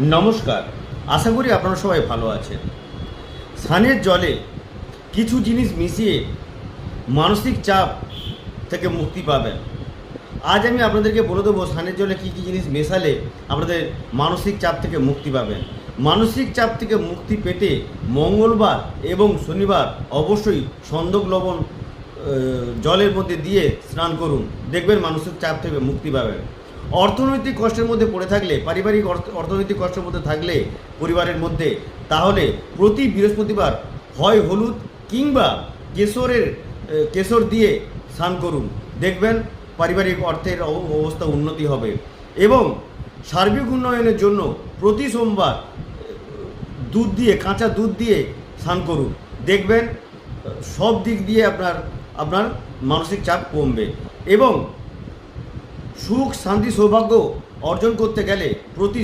নমস্কার, আশা করি আপনারা সবাই ভালো আছেন। স্নানের জলে কিছু জিনিস মিশিয়ে মানসিক চাপ থেকে মুক্তি পাবেন। আজ আমি আপনাদেরকে বলে দেবো স্নানের জলে কী কী জিনিস মেশালে আপনাদের মানসিক চাপ থেকে মুক্তি পাবেন। মানসিক চাপ থেকে মুক্তি পেতে মঙ্গলবার এবং শনিবার অবশ্যই সন্দক লবণ জলের মধ্যে দিয়ে স্নান করুন, দেখবেন মানসিক চাপ থেকে মুক্তি পাবেন। অর্থনৈতিক কষ্টের মধ্যে পড়ে থাকলে, পারিবারিক অর্থনৈতিক কষ্টের মধ্যে থাকলে পরিবারের মধ্যে, তাহলে প্রতি বৃহস্পতিবার হয় হলুদ কিংবা কেশর দিয়ে স্নান করুন, দেখবেন পারিবারিক অর্থের অবস্থা উন্নতি হবে। এবং সার্বিক উন্নয়নের জন্য প্রতি সোমবার কাঁচা দুধ দিয়ে স্নান করুন, দেখবেন সব দিক দিয়ে আপনার মানসিক চাপ কমবে। এবং সুখ শান্তি সৌভাগ্য অর্জন করতে গেলে প্রতি